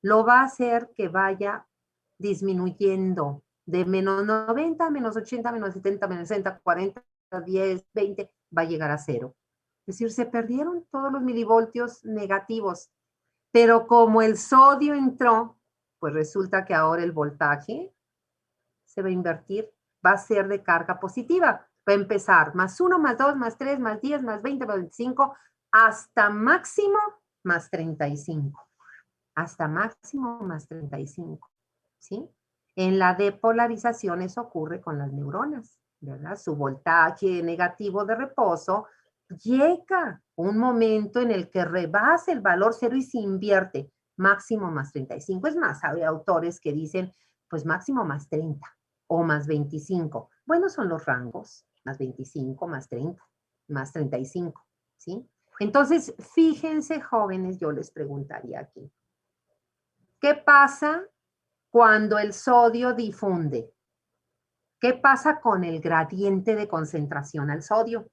Lo va a hacer que vaya disminuyendo de menos 90, menos 80, menos 70, menos 60, 40, 10, 20, va a llegar a 0. Es decir, se perdieron todos los milivoltios negativos. Pero como el sodio entró, pues resulta que ahora el voltaje se va a invertir, va a ser de carga positiva. Va a empezar más 1, más 2, más 3, más 10, más 20, más 25, hasta máximo más 35. Hasta máximo más 35, ¿sí? En la depolarización eso ocurre con las neuronas, ¿verdad? Su voltaje negativo de reposo llega un momento en el que rebasa el valor 0 y se invierte. Máximo más 35. Es más, hay autores que dicen, pues máximo más 30. o más 25. Bueno, son los rangos, más 25, más 30, más 35, ¿sí? Entonces, fíjense, jóvenes, yo les preguntaría aquí, ¿qué pasa cuando el sodio difunde? ¿Qué pasa con el gradiente de concentración al sodio?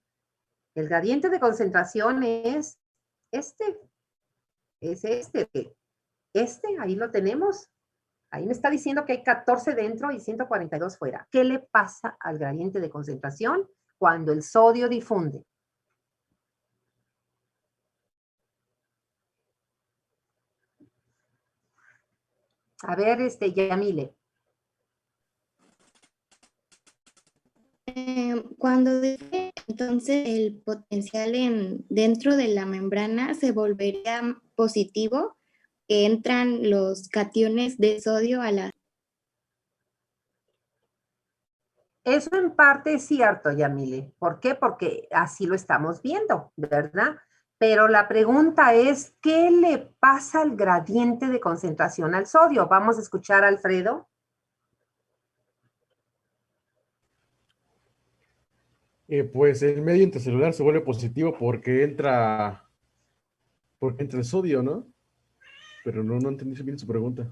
El gradiente de concentración es este, ahí lo tenemos. Ahí me está diciendo que hay 14 dentro y 142 fuera. ¿Qué le pasa al gradiente de concentración cuando el sodio difunde? A ver, Yamile. Cuando entonces el potencial dentro de la membrana se volvería positivo, que entran los cationes de sodio a la... Eso en parte es cierto, Yamile. ¿Por qué? Porque así lo estamos viendo, ¿verdad? Pero la pregunta es, ¿qué le pasa al gradiente de concentración al sodio? Vamos a escuchar a Alfredo. Pues el medio intracelular se vuelve positivo porque entra el sodio, ¿no? Pero no entendí bien su pregunta.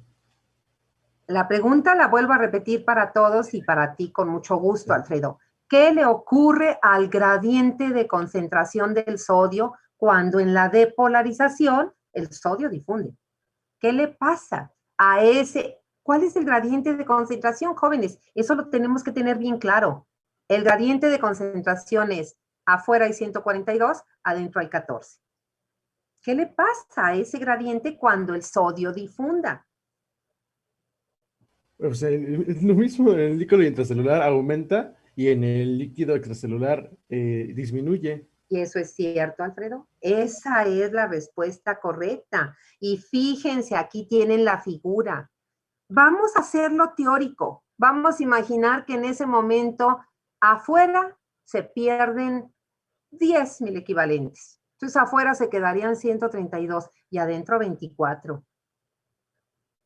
La pregunta la vuelvo a repetir para todos y para ti con mucho gusto, Alfredo. ¿Qué le ocurre al gradiente de concentración del sodio cuando en la depolarización el sodio difunde? ¿Qué le pasa a ese? ¿Cuál es el gradiente de concentración, jóvenes? Eso lo tenemos que tener bien claro. El gradiente de concentración es afuera hay 142, adentro hay 14. ¿Qué le pasa a ese gradiente cuando el sodio difunda? O sea, lo mismo en el líquido intracelular aumenta y en el líquido extracelular disminuye. Y eso es cierto, Alfredo. Esa es la respuesta correcta. Y fíjense, aquí tienen la figura. Vamos a hacerlo teórico. Vamos a imaginar que en ese momento afuera se pierden 10 mil equivalentes. Entonces afuera se quedarían 132 y adentro 24.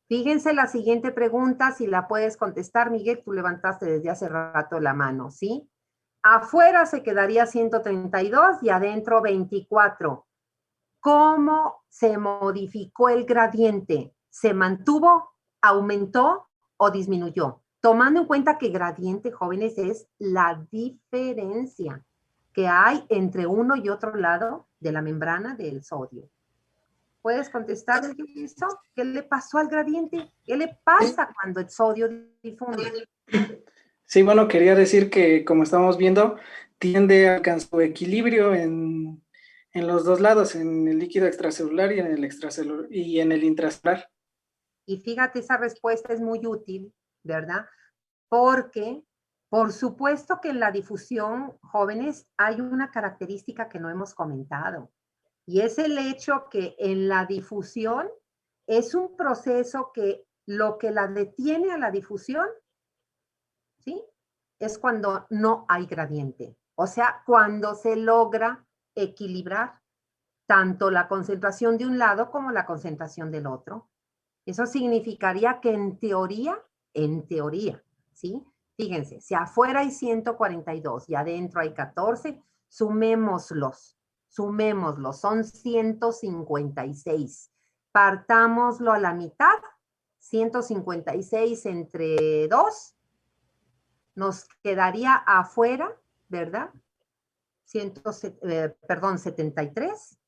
Fíjense la siguiente pregunta, si la puedes contestar, Miguel, tú levantaste desde hace rato la mano, ¿sí? Afuera se quedaría 132 y adentro 24. ¿Cómo se modificó el gradiente? ¿Se mantuvo, aumentó o disminuyó? Tomando en cuenta que gradiente, jóvenes, es la diferencia que hay entre uno y otro lado de la membrana del sodio. ¿Puedes contestar eso? ¿Qué le pasó al gradiente? ¿Qué le pasa cuando el sodio difunde? Sí, bueno, quería decir que, como estamos viendo, tiende a alcanzar su equilibrio en los dos lados, en el líquido extracelular y en el extracelular y en el intracelular. Y fíjate, esa respuesta es muy útil, ¿verdad? Porque, por supuesto que en la difusión, jóvenes, hay una característica que no hemos comentado. Y es el hecho que en la difusión es un proceso que lo que la detiene a la difusión, ¿sí? Es cuando no hay gradiente. O sea, cuando se logra equilibrar tanto la concentración de un lado como la concentración del otro. Eso significaría que en teoría, ¿sí? Fíjense, si afuera hay 142 y adentro hay 14, sumémoslos, son 156. Partámoslo a la mitad, 156 entre 2, nos quedaría afuera, ¿verdad? 73.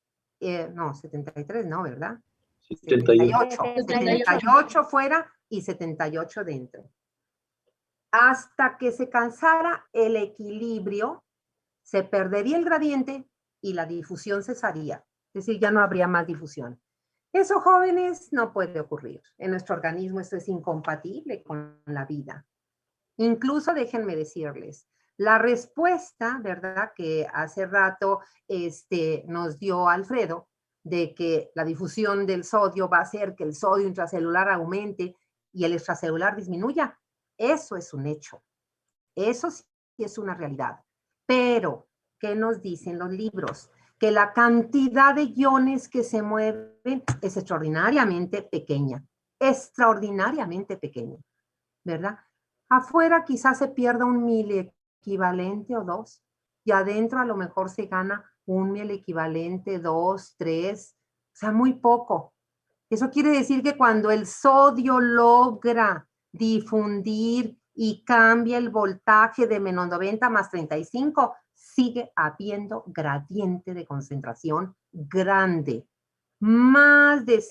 No, 73 no, ¿verdad? 78 fuera y 78 dentro. Hasta que se cansara el equilibrio, se perdería el gradiente y la difusión cesaría. Es decir, ya no habría más difusión. Eso, jóvenes, no puede ocurrir. En nuestro organismo esto es incompatible con la vida. Incluso, déjenme decirles, la respuesta, ¿verdad?, que hace rato nos dio Alfredo, de que la difusión del sodio va a hacer que el sodio intracelular aumente y el extracelular disminuya. Eso es un hecho. Eso sí es una realidad. Pero, ¿qué nos dicen los libros? Que la cantidad de iones que se mueven es extraordinariamente pequeña, ¿verdad? Afuera quizás se pierda un miliequivalente o 2, y adentro a lo mejor se gana un miliequivalente, 2, 3, o sea, muy poco. Eso quiere decir que cuando el sodio logra difundir y cambia el voltaje de menos 90 más 35, sigue habiendo gradiente de concentración grande. Más de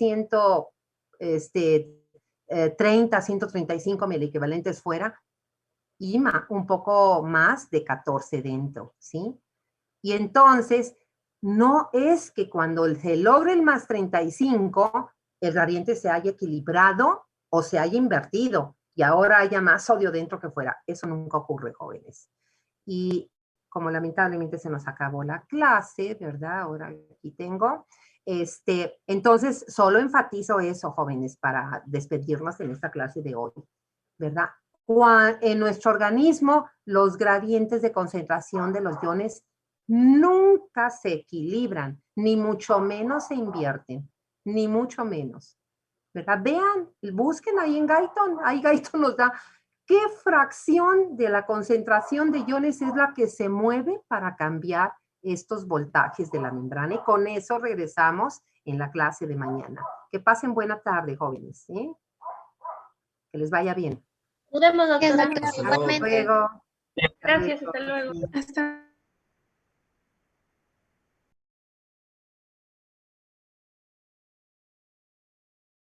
30, 135 miliequivalentes fuera y un poco más de 14 dentro, ¿sí? Y entonces, no es que cuando se logre el más 35, el gradiente se haya equilibrado o se haya invertido y ahora haya más sodio dentro que fuera. Eso nunca ocurre, jóvenes. Y como lamentablemente se nos acabó la clase, ¿verdad? Ahora aquí tengo. Entonces, solo enfatizo eso, jóvenes, para despedirnos en esta clase de hoy, ¿verdad? En nuestro organismo, los gradientes de concentración de los iones nunca se equilibran, ni mucho menos se invierten, ni mucho menos, ¿verdad? Vean, busquen ahí en Guyton, ahí Guyton nos da qué fracción de la concentración de iones es la que se mueve para cambiar estos voltajes de la membrana, y con eso regresamos en la clase de mañana. Que pasen buena tarde, jóvenes, ¿sí? Que les vaya bien. Nos vemos, doctora. Hasta luego. Igualmente. Luego. Gracias, hasta luego. Hasta